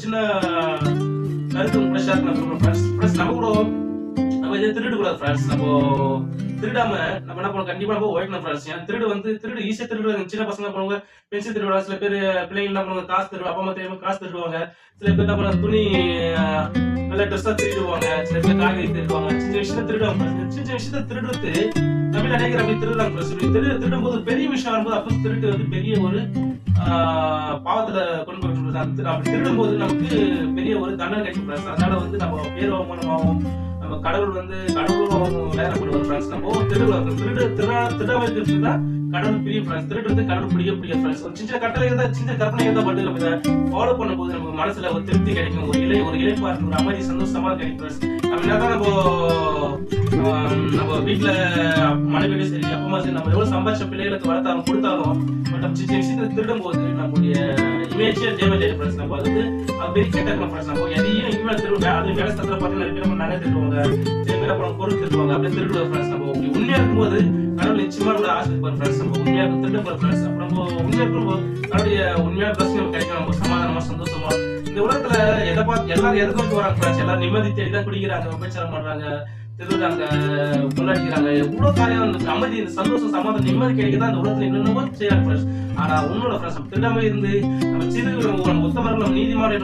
சின்ன கருத்து கூட ஷேர் பண்ண ஃப்ரெண்ட்ஸ். நம்ம கூட நம்ம இதை திருடக்கூடாது ஃப்ரெண்ட்ஸ். நம்ம திருடாம நம்ம என்ன பண்ணணும், கண்டிப்பா நம்ம ஒழிக்கணும் ஃப்ரெண்ட்ஸ். ஏன்னா திருடு ஈஸியா திருடுவாங்க. சின்ன பசங்க பண்ணுவாங்க, பென்சில் திருடுவாங்க. சில பேர் பிள்ளைங்க என்ன பண்ணுவாங்க, காசு திருடுவாங்க. அப்பா அம்மா தெரியாம காசு திருடுவாங்க. சில பேர் என்ன பண்ணுவாங்க, துணி நல்ல ட்ரெஸ்ஸா திருடுவாங்க. சில பேர் காய்கறி திருடுவாங்க. சின்ன விஷயத்த திருடுவாங்க. சின்ன விஷயத்த திருடுறது நம்ம நினைக்கிற அப்படி திருடுறாங்க ஃப்ரெண்ட்ஸ். திருடும் போது பெரிய விஷயம் வரும்போது அப்போ திருட்டு வந்து பெரிய ஒரு பாவத்துல கொண்டு போய் அப்படி திருடும் போது நமக்கு பெரிய ஒரு தண்டனை கிடைக்கும் ஃப்ரெண்ட்ஸ். அதனால வந்து நம்ம பேர் அவமானமாகவும் நம்ம கடவுளும் வேலைப்படுவோம் ஃப்ரெண்ட்ஸ். நம்ம திருடாம இருக்கிறதுனா கடவுள் பிரிய ஃப்ரெண்ட்ஸ். திருடுறது கடவுள் பிடிக்க ஃப்ரெண்ட்ஸ். ஒரு சின்ன கட்டளை இருந்தா, சின்ன கற்பனை இருந்தா மட்டும் நம்ம இதை ஃபாலோ பண்ணும்போது நமக்கு மனசுல ஒரு திருப்தி கிடைக்கும். ஒரு இளைப்பா இருக்கும், ஒரு அமைதி சந்தோஷமா கிடைக்கும் ஃப்ரெண்ட்ஸ். நம்ம என்னதான் நம்ம வீட்டுல மனைவியும் சரி, அப்பமா சரி, நம்ம எவ்வளவு சம்பாதிச்ச பிள்ளைகளுக்கு வளர்த்தாலும் கொடுத்தாலும் பட் நம்ம சின்ன விஷயத்தை திருடும் போது நம்மளுடைய இமேஜ் டேமேஜ் ஆயிடும் ஃப்ரெண்ட்ஸ். நம்ம அது பெரிய கேட்டக்கலாம் ஃப்ரெண்ட்ஸ். நம்ம எதையும் இனிமேல் திருடுவோம். அது வேலை சத்துல பார்த்து நிறைய பேர் நம்ம நகை திருடுவாங்க, சில பேர் அப்புறம் பொருள் திருடுவாங்க. அப்படியே திருடுவோம் ஃப்ரெண்ட்ஸ். நம்ம உண்மையா இருக்கும்போது கடவுள் நிச்சயமா கூட ஆசைப்படுவார் ஃப்ரெண்ட்ஸ். நம்ம உண்மையா திருட போற ஃப்ரெண்ட்ஸ். அப்புறம் நம்ம உண்மையா இருக்கும்போது கடவுளுடைய உண்மையான பிரச்சனை கிடைக்கும். நம்ம சமாதானமா சந்தோஷமா இந்த உலகத்துல எதை பார்த்து எல்லாரும் எதை நோக்கி வராங்க ஃப்ரெண்ட்ஸ். எல்லாரும் நிம்மதி தேடி தான் குடிக்கிறாங்க, உபச்சாரம் பண்றாங்க, திருடுறாங்க, கொள்ளாடிக்கிறாங்க. எவ்வளவு காரியம் அமைதி, இந்த சந்தோஷம், சமாதானம், நிம்மதி கிடைக்கதான் இந்த உலகத்துல என்னென்னமோ செய்யறாங்க ஃப்ரெண்ட்ஸ். ஆனா உன்னோட ஃப்ரெண்ட்ஸ் திருடாம இருந்து நம்ம சிறு உத்தமர்கள், நம்ம நீதிமான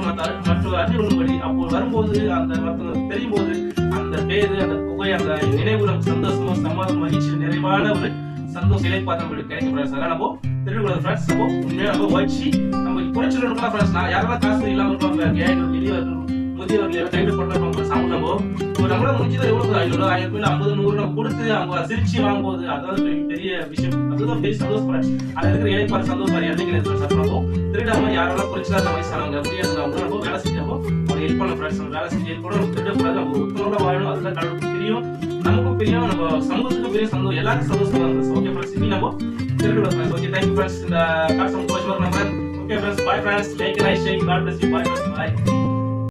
மற்ற அறிவுறும்படி அப்போ வரும்போது அந்த மற்றவங்க தெரியும் போது அந்த பேரு, அந்த புகை, அந்த நினைவு நமக்கு சந்தோஷமும் சமாதானம், மகிழ்ச்சி, நிறைவான ஒரு சந்தோஷம் இலைப்பாத நம்மளுக்கு கிடைக்கும் ஃப்ரெண்ட்ஸ். அதனால நம்ம திருடுறது ஃப்ரெண்ட்ஸ். நம்ம உண்மையா நம்ம வச்சு நம்ம குறைச்சிடணும் ஃப்ரெண்ட்ஸ். நான் யாரெல்லாம் காசு இல்லாம இருப்பாங்க, ஏழைகள், எளியவர்கள், முதியவர்கள் கைது பண்ணுறாங்க சாமி. நம்ம நம்மள முடிஞ்சது எவ்வளவு 500, 1000 ரூபாய், 50, 100 நம்ம கொடுத்து அவங்க சிரிச்சு வாங்கும்போது அதாவது பெரிய விஷயம். அதுதான் பெரிய சந்தோஷம். அது இருக்கிற இலைப்பாடு சந்தோஷம் எதுவும் கிடையாது. அப்போ திருடாம யாரெல்லாம் குறைச்சிடாத வயசானவங்க முடியாது, அவங்க நம்ம வேலை செஞ்சப்போ அவங்க ஹெல்ப் பண்ண ஃப்ரெண்ட்ஸ். வேலை செஞ்சு ஹெல்ப் பண்ண நம்ம திருடக்கூடாது. நம்ம உத்தமோட வாழணும். அதுதான் கடவுளுக்கு தெரியும், நமக்கும் தெரியும், நம்ம சமூகத்துக்கு பெரிய சந்தோஷம், எல்லாருக்கும் சந்தோஷமா இருந்துச்சு. ஓகே ஃப்ரெண்ட்ஸ், இனி நம்ம திருட ஃப்ரெண்ட்ஸ். Okay, thank you friends. இந்த காசு கோச் நம்ம okay friends, bye friends, like share, God bless you, bye friends, bye.